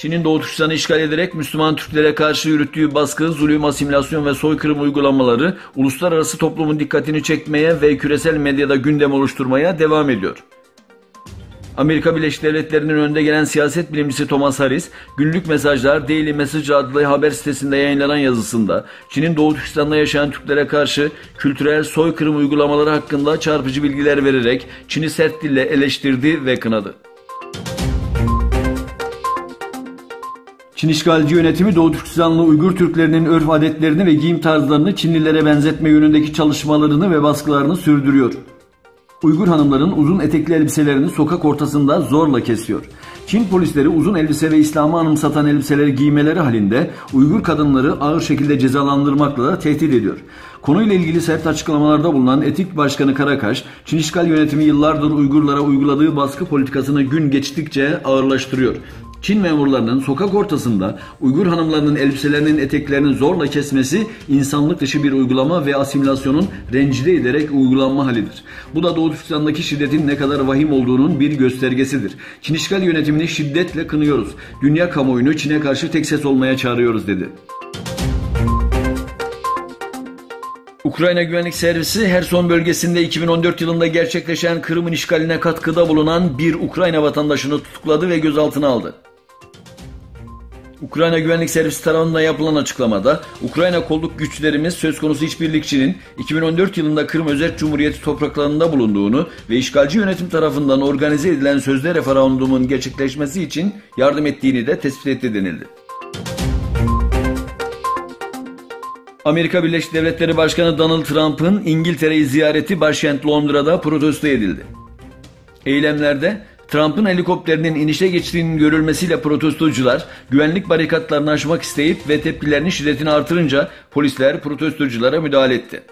Çin'in Doğu Türkistan'ı işgal ederek Müslüman Türklere karşı yürüttüğü baskı, zulüm, asimilasyon ve soykırım uygulamaları uluslararası toplumun dikkatini çekmeye ve küresel medyada gündem oluşturmaya devam ediyor. Amerika Birleşik Devletleri'nin önde gelen siyaset bilimcisi Thomas Harris, Günlük Mesajlar Daily Message adlı haber sitesinde yayınlanan yazısında Çin'in Doğu Türkistan'da yaşayan Türklere karşı kültürel soykırım uygulamaları hakkında çarpıcı bilgiler vererek Çin'i sert dille eleştirdi ve kınadı. Çin işgalci yönetimi Doğu Türkistanlı Uygur Türklerinin örf adetlerini ve giyim tarzlarını Çinlilere benzetme yönündeki çalışmalarını ve baskılarını sürdürüyor. Uygur hanımların uzun etekli elbiselerini sokak ortasında zorla kesiyor. Çin polisleri uzun elbise ve İslam'ı anımsatan elbiseleri giymeleri halinde Uygur kadınları ağır şekilde cezalandırmakla da tehdit ediyor. Konuyla ilgili sert açıklamalarda bulunan Etik Başkanı Karakaş, Çin işgal yönetimi yıllardır Uygurlara uyguladığı baskı politikasını gün geçtikçe ağırlaştırıyor. Çin memurlarının sokak ortasında Uygur hanımlarının elbiselerinin eteklerini zorla kesmesi insanlık dışı bir uygulama ve asimilasyonun rencide ederek uygulanma halidir. Bu da Doğu Türkistan'daki şiddetin ne kadar vahim olduğunun bir göstergesidir. Çin işgal yönetimini şiddetle kınıyoruz. Dünya kamuoyunu Çin'e karşı tek ses olmaya çağırıyoruz dedi. Ukrayna Güvenlik Servisi Herson bölgesinde 2014 yılında gerçekleşen Kırım'ın işgaline katkıda bulunan bir Ukrayna vatandaşını tutukladı ve gözaltına aldı. Ukrayna Güvenlik Servisi tarafından yapılan açıklamada Ukrayna kolluk güçlerimiz söz konusu işbirlikçinin 2014 yılında Kırım Özerk Cumhuriyeti topraklarında bulunduğunu ve işgalci yönetim tarafından organize edilen sözde referandumun gerçekleşmesi için yardım ettiğini de tespit etti denildi. Amerika Birleşik Devletleri Başkanı Donald Trump'ın İngiltere'yi ziyareti başkent Londra'da protesto edildi. Eylemlerde Trump'ın helikopterinin inişe geçtiğinin görülmesiyle protestocular güvenlik barikatlarını aşmak isteyip ve tepkilerinin şiddetini artırınca polisler protestoculara müdahale etti.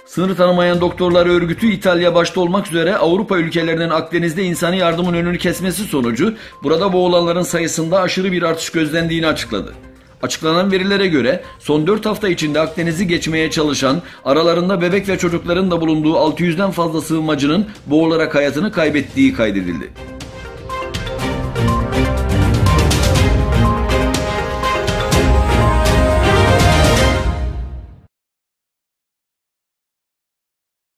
Sınır tanımayan doktorlar örgütü İtalya başta olmak üzere Avrupa ülkelerinin Akdeniz'de insani yardımın önünü kesmesi sonucu burada boğulanların sayısında aşırı bir artış gözlendiğini açıkladı. Açıklanan verilere göre son 4 hafta içinde Akdeniz'i geçmeye çalışan, aralarında bebek ve çocukların da bulunduğu 600'den fazla sığınmacının boğularak hayatını kaybettiği kaydedildi.